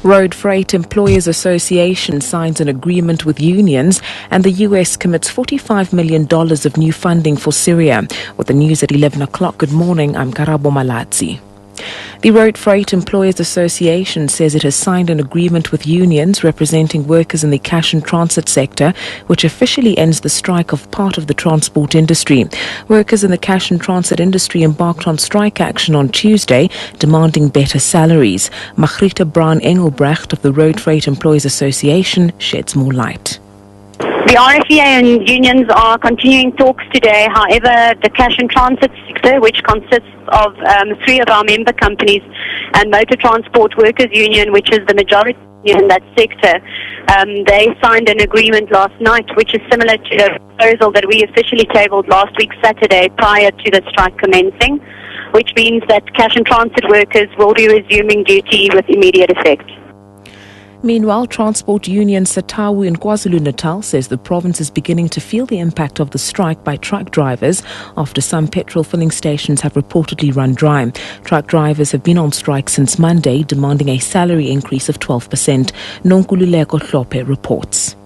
Road Freight Employers Association signs an agreement with unions, and the US commits $45 million of new funding for Syria. With the news at 11 o'clock, good morning, I'm Karabo Malatsi. The Road Freight Employers Association says it has signed an agreement with unions representing workers in the cash and transit sector, which officially ends the strike of part of the transport industry. Workers in the cash and transit industry embarked on strike action on Tuesday, demanding better salaries. Margriete Brown-Engelbrecht of the Road Freight Employers Association sheds more light. The RFEA and unions are continuing talks today. However, the cash and transit sector, which consists of 3 of our member companies, and Motor Transport Workers Union, which is the majority in that sector, they signed an agreement last night, which is similar to the proposal that we officially tabled last week Saturday prior to the strike commencing, which means that cash and transit workers will be resuming duty with immediate effect. Meanwhile, Transport Union Satawu in KwaZulu-Natal says the province is beginning to feel the impact of the strike by truck drivers after some petrol filling stations have reportedly run dry. Truck drivers have been on strike since Monday, demanding a salary increase of 12%. Nonkululeko Hlope reports.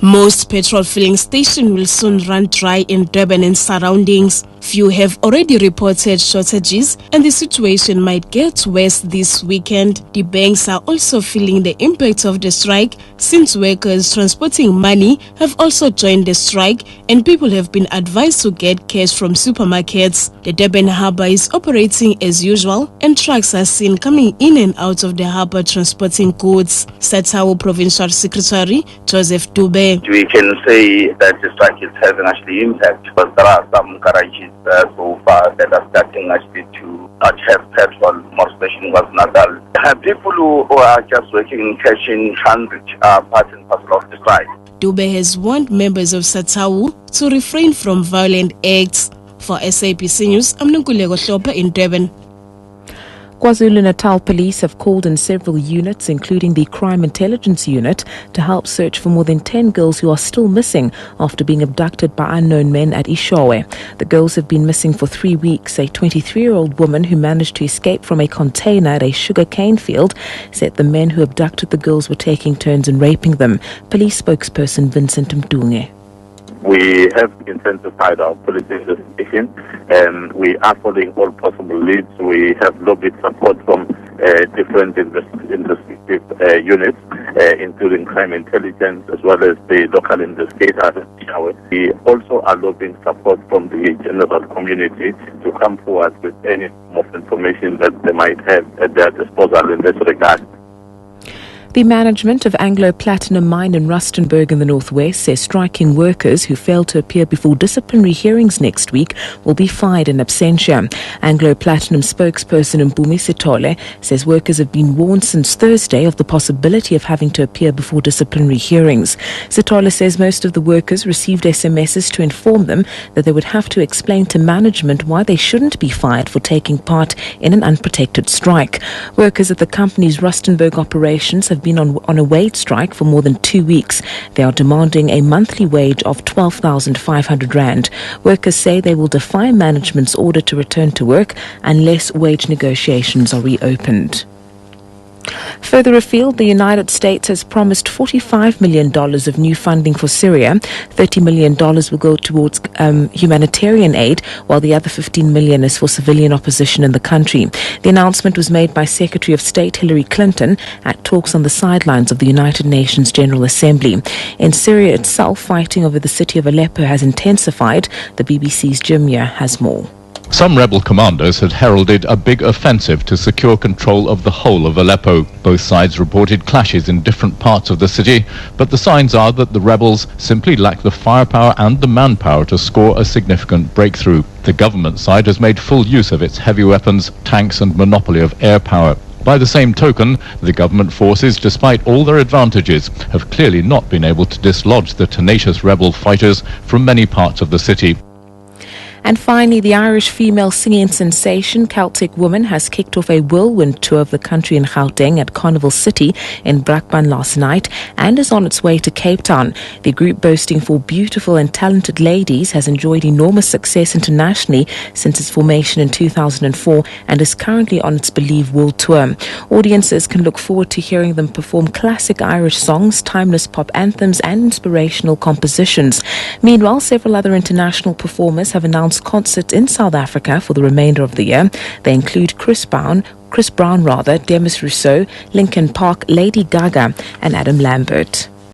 Most petrol filling stations will soon run dry in Durban and surroundings. Few have already reported shortages, and the situation might get worse this weekend. The banks are also feeling the impact of the strike, since workers transporting money have also joined the strike, and people have been advised to get cash from supermarkets. The Durban harbour is operating as usual, and trucks are seen coming in and out of the harbour transporting goods. Satawu Provincial Secretary Joseph Dube. We can say that the strike is having actually impact, but there are some garages so far that are starting actually to not have petrol, more especially in KwaZulu-Natal. People who are just working in cash in transit are part and parcel of the strike. Dube has warned members of Satawu to refrain from violent acts. For SABC News, I'm Nonkululeko Hlope in Durban. KwaZulu-Natal police have called in several units, including the Crime Intelligence Unit, to help search for more than 10 girls who are still missing after being abducted by unknown men at Ishowe. The girls have been missing for 3 weeks. A 23-year-old woman who managed to escape from a container at a sugarcane field said the men who abducted the girls were taking turns in raping them. Police spokesperson Vincent Mdunge. We have intensified our police investigation, and we are following all possible leads. We have lobbied support from different investigative units, including crime intelligence as well as the local investigators. We also are lobbying support from the general community to come forward with any more information that they might have at their disposal in this regard. The management of Anglo Platinum Mine in Rustenburg in the northwest says striking workers who fail to appear before disciplinary hearings next week will be fined in absentia. Anglo Platinum spokesperson Mpumi Sithole says workers have been warned since Thursday of the possibility of having to appear before disciplinary hearings. Sithole says most of the workers received SMSs to inform them that they would have to explain to management why they shouldn't be fired for taking part in an unprotected strike. Workers at the company's Rustenburg operations have been on a wage strike for more than 2 weeks. They are demanding a monthly wage of 12,500 rand. Workers say they will defy management's order to return to work unless wage negotiations are reopened. Further afield, the United States has promised $45 million of new funding for Syria. $30 million will go towards humanitarian aid, while the other $15 million is for civilian opposition in the country. The announcement was made by Secretary of State Hillary Clinton at talks on the sidelines of the United Nations General Assembly. In Syria itself, fighting over the city of Aleppo has intensified. The BBC's Jim Muir has more. Some rebel commandos had heralded a big offensive to secure control of the whole of Aleppo. Both sides reported clashes in different parts of the city, but the signs are that the rebels simply lack the firepower and the manpower to score a significant breakthrough. The government side has made full use of its heavy weapons, tanks and monopoly of air power. By the same token, the government forces, despite all their advantages, have clearly not been able to dislodge the tenacious rebel fighters from many parts of the city. And finally, the Irish female singing sensation Celtic Woman has kicked off a whirlwind tour of the country in Gauteng at Carnival City in Brakpan last night and is on its way to Cape Town. The group, boasting 4 beautiful and talented ladies, has enjoyed enormous success internationally since its formation in 2004 and is currently on its Believe World Tour. Audiences can look forward to hearing them perform classic Irish songs, timeless pop anthems and inspirational compositions. Meanwhile, several other international performers have announced concerts in South Africa for the remainder of the year. They include Chris Brown, Demis Rousseau, Linkin Park, Lady Gaga and Adam Lambert.